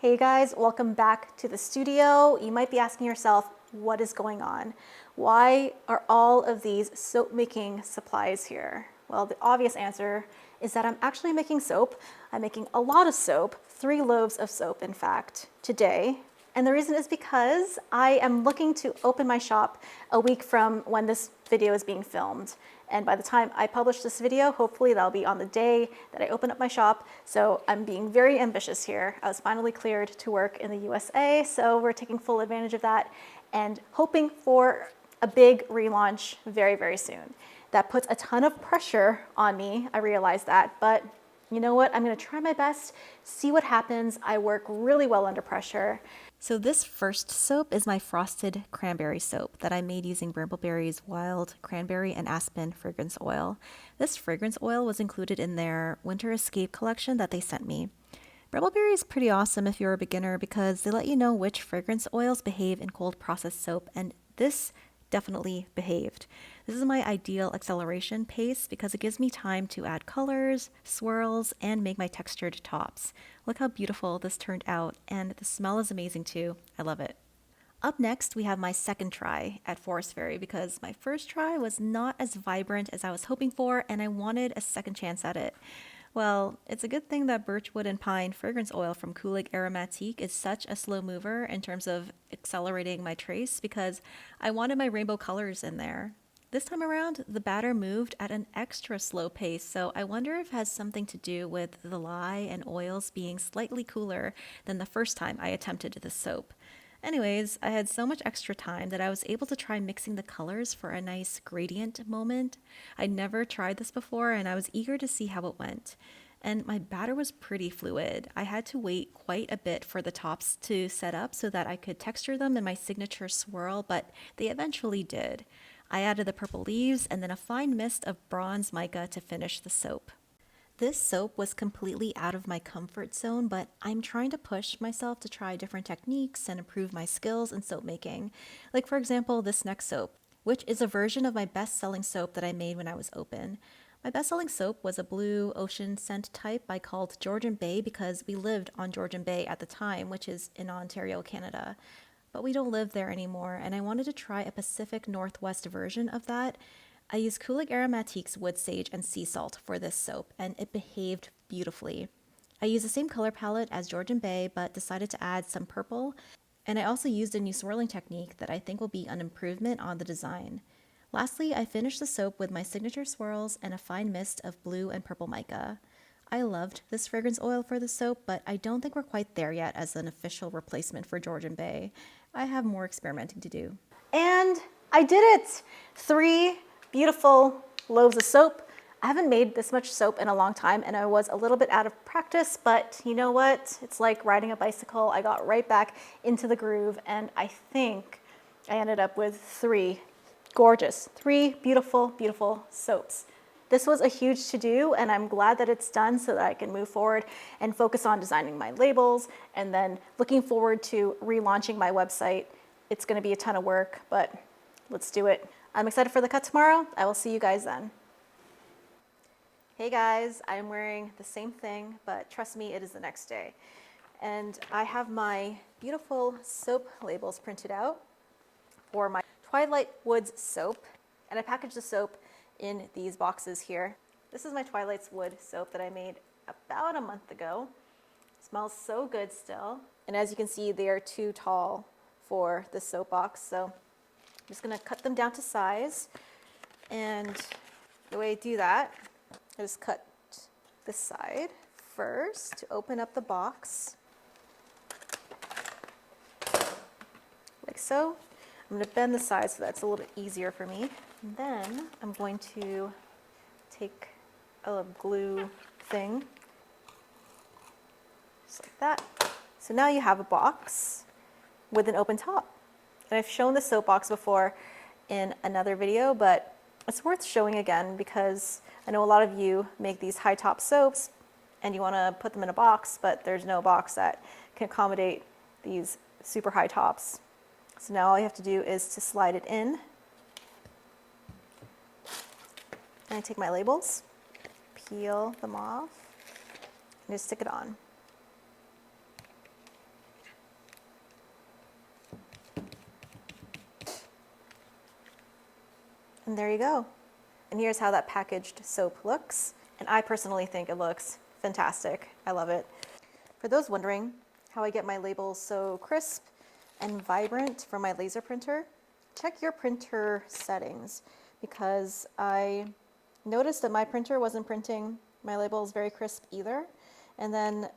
Hey guys, welcome back to the studio. You might be asking yourself, what is going on? Why are all of these soap making supplies here? Well, the obvious answer is that I'm actually making soap. I'm making a lot of soap, 3 loaves of soap in fact, today. And the reason is because I am looking to open my shop a week from when this video is being filmed. And by the time I publish this video, hopefully that'll be on the day that I open up my shop. So I'm being very ambitious here. I was finally cleared to work in the USA, so we're taking full advantage of that and hoping for a big relaunch very, very soon. That puts a ton of pressure on me, I realize that, but you know what? I'm gonna try my best, see what happens. I work really well under pressure. So this first soap is my frosted cranberry soap that I made using Bramble Berry's wild cranberry and aspen fragrance oil. This fragrance oil was included in their Winter Escape collection that they sent me. Bramble Berry is pretty awesome if you're a beginner because they let you know which fragrance oils behave in cold processed soap, and this definitely behaved. This is my ideal acceleration pace because it gives me time to add colors, swirls, and make my textured tops. Look how beautiful this turned out, and the smell is amazing too. I love it. Up next, we have my second try at Forest Fairy because my first try was not as vibrant as I was hoping for, and I wanted a second chance at it. Well, it's a good thing that birchwood and pine fragrance oil from Keurig Aromatique is such a slow mover in terms of accelerating my trace because I wanted my rainbow colors in there. This time around, the batter moved at an extra slow pace, so I wonder if it has something to do with the lye and oils being slightly cooler than the first time I attempted the soap. Anyways, I had so much extra time that I was able to try mixing the colors for a nice gradient moment. I'd never tried this before and I was eager to see how it went. And my batter was pretty fluid. I had to wait quite a bit for the tops to set up so that I could texture them in my signature swirl, but they eventually did. I added the purple leaves and then a fine mist of bronze mica to finish the soap. This soap was completely out of my comfort zone, but I'm trying to push myself to try different techniques and improve my skills in soap making. Like for example, this next soap, which is a version of my best-selling soap that I made when I was open. My best-selling soap was a blue ocean scent type I called Georgian Bay because we lived on Georgian Bay at the time, which is in Ontario, Canada. But we don't live there anymore, and I wanted to try a Pacific Northwest version of that. I used Keurig Aromatique's wood sage and sea salt for this soap, and it behaved beautifully. I used the same color palette as Georgian Bay, but decided to add some purple, and I also used a new swirling technique that I think will be an improvement on the design. Lastly, I finished the soap with my signature swirls and a fine mist of blue and purple mica. I loved this fragrance oil for the soap, but I don't think we're quite there yet as an official replacement for Georgian Bay. I have more experimenting to do. And I did it! 3 beautiful loaves of soap. I haven't made this much soap in a long time and I was a little bit out of practice, but you know what? It's like riding a bicycle. I got right back into the groove and I think I ended up with 3 gorgeous, 3 beautiful, beautiful soaps. This was a huge to-do and I'm glad that it's done so that I can move forward and focus on designing my labels and then looking forward to relaunching my website. It's gonna be a ton of work, but let's do it. I'm excited for the cut tomorrow. I will see you guys then. Hey guys, I'm wearing the same thing, but trust me, it is the next day. And I have my beautiful soap labels printed out for my Twilight Woods soap. And I packaged the soap in these boxes here. This is my Twilight's Wood soap that I made about a month ago. It smells so good still. And as you can see, they are too tall for the soap box, so I'm just gonna cut them down to size. And the way I do that, I just cut this side first to open up the box, like so. I'm gonna bend the sides so that's a little bit easier for me. And then I'm going to take a glue thing, just like that. So now you have a box with an open top. And I've shown the soap box before in another video, but it's worth showing again because I know a lot of you make these high top soaps and you want to put them in a box, but there's no box that can accommodate these super high tops. So now all you have to do is to slide it in. And I take my labels, peel them off, and just stick it on. And there you go. And here's how that packaged soap looks. And I personally think it looks fantastic. I love it. For those wondering how I get my labels so crisp and vibrant from my laser printer, check your printer settings, because I noticed that my printer wasn't printing my labels very crisp either. And then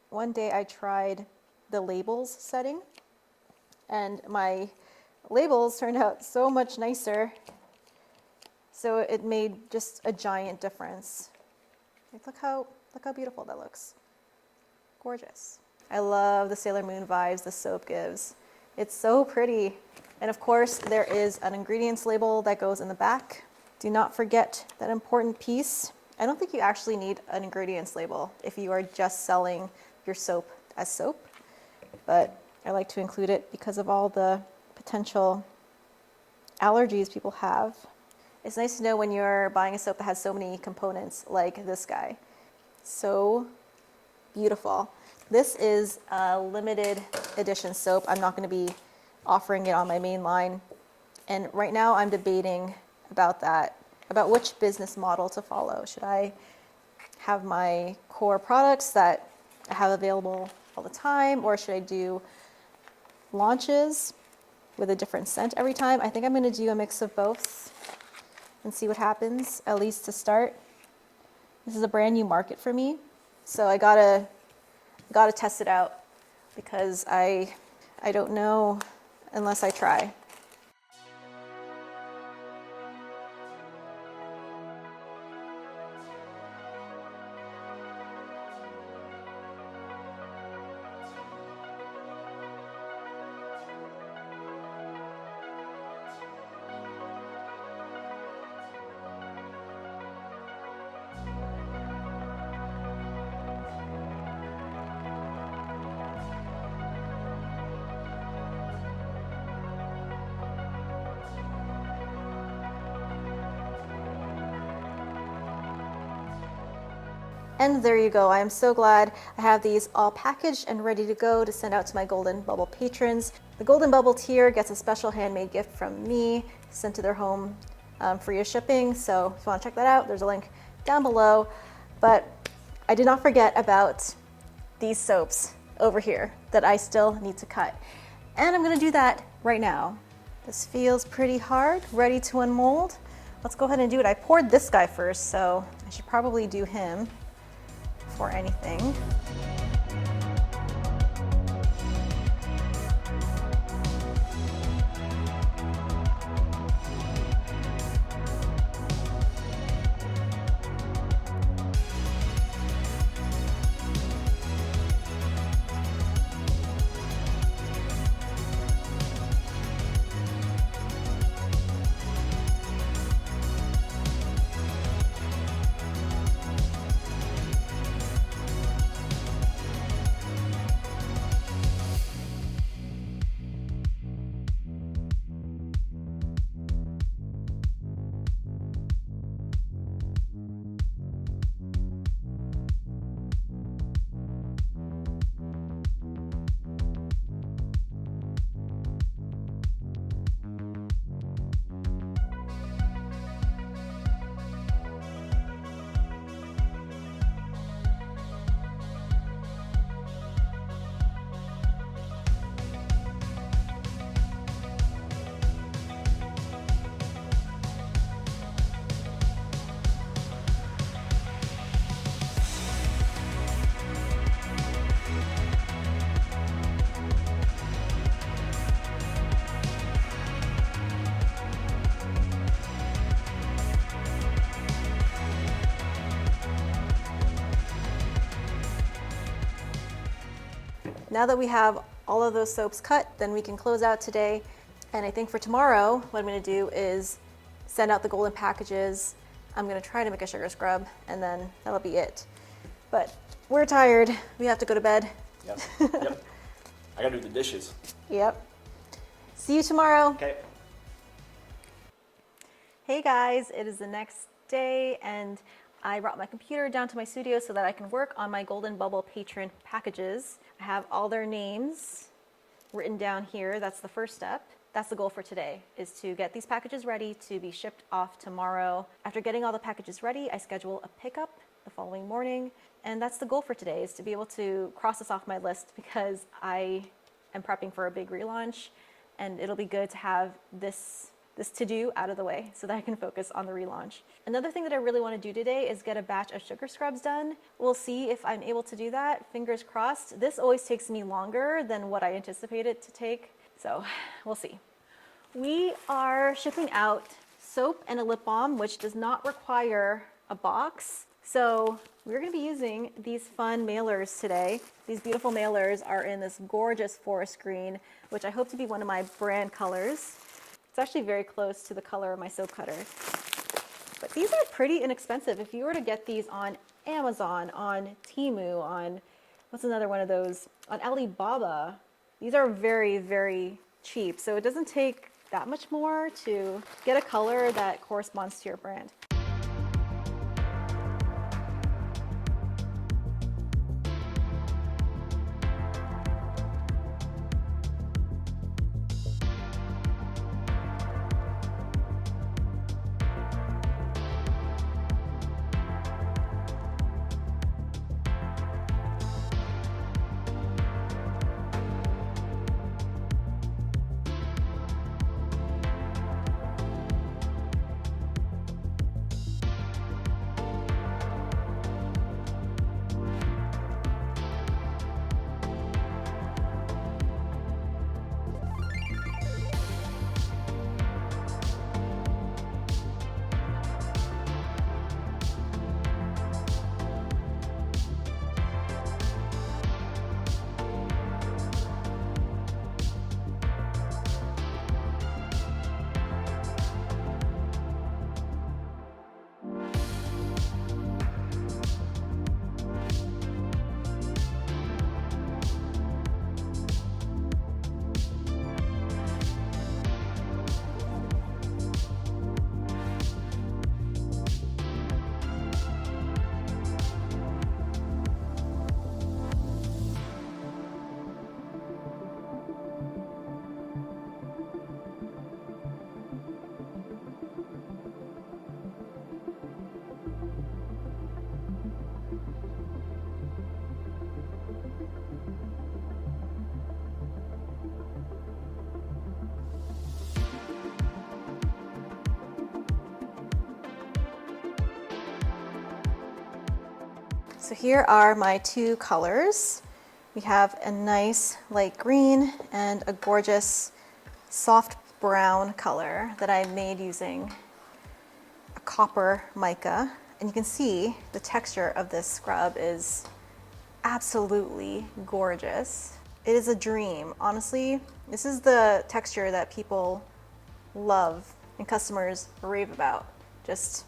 one day I tried the labels setting, and my labels turned out so much nicer. So it made just a giant difference. Like, look how beautiful that looks. Gorgeous. I love the Sailor Moon vibes the soap gives. It's so pretty. And of course, there is an ingredients label that goes in the back. Do not forget that important piece. I don't think you actually need an ingredients label if you are just selling your soap as soap, but I like to include it because of all the potential allergies people have. It's nice to know when you're buying a soap that has so many components like this guy. So beautiful. This is a limited edition soap. I'm not going to be offering it on my main line. And right now I'm debating about that, about which business model to follow. Should I have my core products that I have available all the time, or should I do launches with a different scent every time? I think I'm going to do a mix of both and see what happens, at least to start. This is a brand new market for me, so I gotta test it out, because I don't know unless I try. And there you go. I am so glad I have these all packaged and ready to go to send out to my Golden Bubble patrons. The Golden Bubble tier gets a special handmade gift from me sent to their home free of shipping. So if you want to check that out, there's a link down below. But I did not forget about these soaps over here that I still need to cut. And I'm going to do that right now. This feels pretty hard, ready to unmold. Let's go ahead and do it. I poured this guy first, so I should probably do him before anything. Now that we have all of those soaps cut, then we can close out today. And I think for tomorrow, what I'm going to do is send out the golden packages. I'm going to try to make a sugar scrub, and then that'll be it. But we're tired. We have to go to bed. Yep. Yep. I gotta do the dishes. Yep. See you tomorrow. Okay. Hey guys, it is the next day, and I brought my computer down to my studio so that I can work on my Golden Bubble patron packages. I have all their names written down here. That's the first step. that's the goal for today, is to get these packages ready to be shipped off tomorrow. After getting all the packages ready, I schedule a pickup the following morning. And that's the goal for today, is to be able to cross this off my list, because I am prepping for a big relaunch, and it'll be good to have this to-do out of the way so that I can focus on the relaunch. Another thing that I really want to do today is get a batch of sugar scrubs done. We'll see if I'm able to do that, fingers crossed. This always takes me longer than what I anticipated to take, so we'll see. We are shipping out soap and a lip balm, which does not require a box. So we're going to be using these fun mailers today. These beautiful mailers are in this gorgeous forest green, which I hope to be one of my brand colors. It's actually very close to the color of my soap cutter. But these are pretty inexpensive. If you were to get these on Amazon, on Temu, on, what's another one of those? On Alibaba, these are very, very cheap. So it doesn't take that much more to get a color that corresponds to your brand. So here are my two colors. We have a nice light green and a gorgeous soft brown color that I made using a copper mica. And you can see the texture of this scrub is absolutely gorgeous. It is a dream. Honestly, this is the texture that people love and customers rave about. Just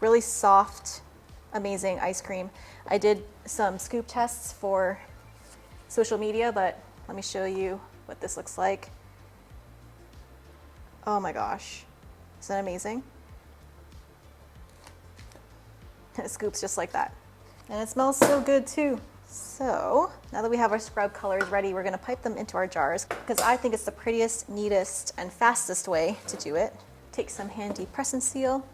really soft, amazing ice cream. I did some scoop tests for social media, but let me show you what this looks like. Oh my gosh, isn't that amazing? It scoops just like that. And it smells so good too. So now that we have our scrub colors ready, we're gonna pipe them into our jars, because I think it's the prettiest, neatest, and fastest way to do it. Take some handy press and seal.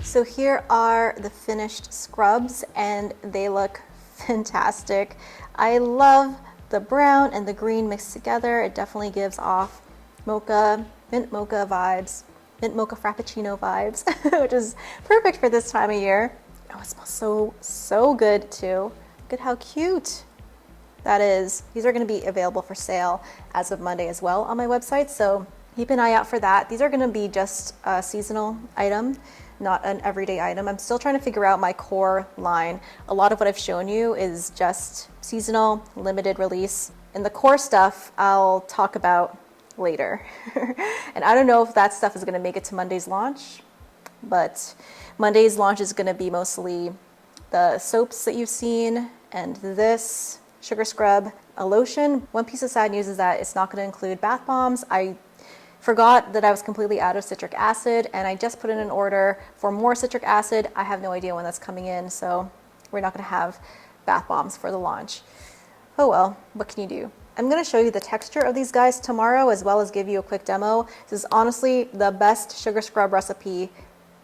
So here are the finished scrubs and they look fantastic. I love the brown and the green mixed together, it definitely gives off mocha, mint mocha vibes, mint mocha frappuccino vibes, which is perfect for this time of year. Oh, it smells so good too. Look at how cute that is. These are going to be available for sale as of Monday as well on my website, so keep an eye out for that. These are going to be just a seasonal item, not an everyday item. I'm still trying to figure out my core line. A lot of what I've shown you is just seasonal, limited release. And the core stuff I'll talk about later. And I don't know if that stuff is going to make it to Monday's launch, but Monday's launch is going to be mostly the soaps that you've seen and this sugar scrub, a lotion. One piece of sad news is that it's not going to include bath bombs. I forgot that I was completely out of citric acid, and I just put in an order for more citric acid. I have no idea when that's coming in, so we're not going to have bath bombs for the launch. Oh well, what can you do? I'm going to show you the texture of these guys tomorrow, as well as give you a quick demo. This is honestly the best sugar scrub recipe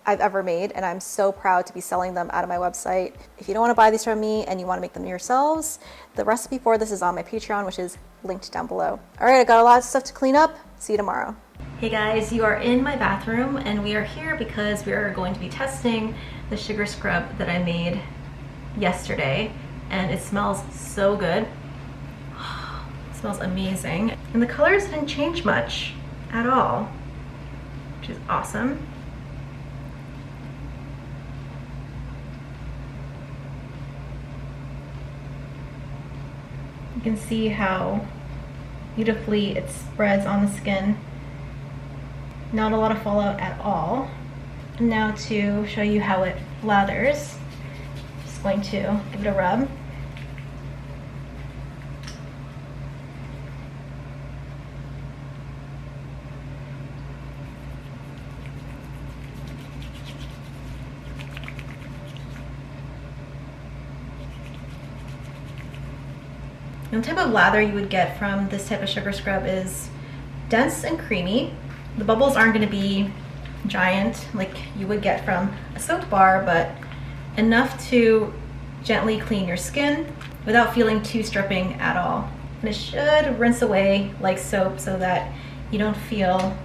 I've ever made, and I'm so proud to be selling them out of my website. If you don't want to buy these from me and you want to make them yourselves, the recipe for this is on my Patreon, which is linked down below. All right, I got a lot of stuff to clean up. See you tomorrow. Hey guys, you are in my bathroom, and we are here because we are going to be testing the sugar scrub that I made yesterday, and it smells so good. It smells amazing. And the colors didn't change much at all, which is awesome. You can see how beautifully it spreads on the skin. Not a lot of fallout at all. And now to show you how it lathers, just going to give it a rub. And the type of lather you would get from this type of sugar scrub is dense and creamy. The bubbles aren't going to be giant like you would get from a soap bar, but enough to gently clean your skin without feeling too stripping at all. And it should rinse away like soap so that you don't feel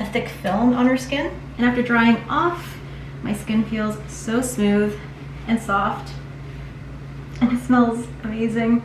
a thick film on your skin. And after drying off, my skin feels so smooth and soft, and it smells amazing.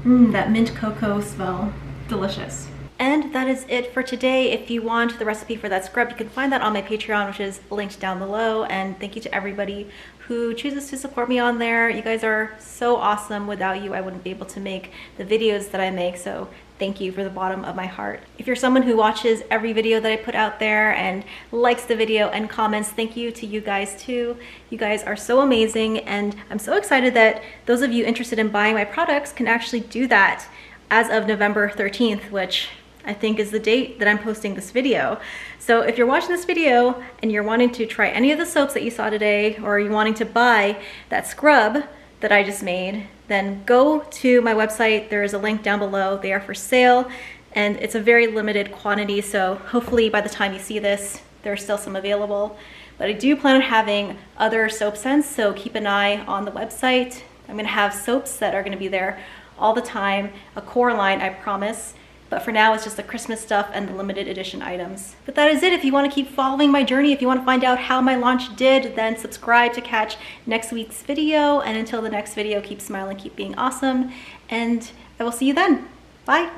That mint cocoa smell, delicious. And that is it for today. If you want the recipe for that scrub, you can find that on my Patreon, which is linked down below. And thank you to everybody who chooses to support me on there. You guys are so awesome. Without you, I wouldn't be able to make the videos that I make. So thank you from the bottom of my heart. If you're someone who watches every video that I put out there and likes the video and comments, thank you to you guys too. You guys are so amazing, and I'm so excited that those of you interested in buying my products can actually do that as of November 13th, which I think is the date that I'm posting this video. So if you're watching this video and you're wanting to try any of the soaps that you saw today, or you're wanting to buy that scrub that I just made, then go to my website. There is a link down below. They are for sale, and it's a very limited quantity, so hopefully by the time you see this, there's still some available. But I do plan on having other soap scents, so keep an eye on the website. I'm gonna have soaps that are gonna be there all the time, a core line, I promise. But for now, it's just the Christmas stuff and the limited edition items. But that is it. If you want to keep following my journey, if you want to find out how my launch did, then subscribe to catch next week's video. And until the next video, keep smiling, keep being awesome. And I will see you then. Bye.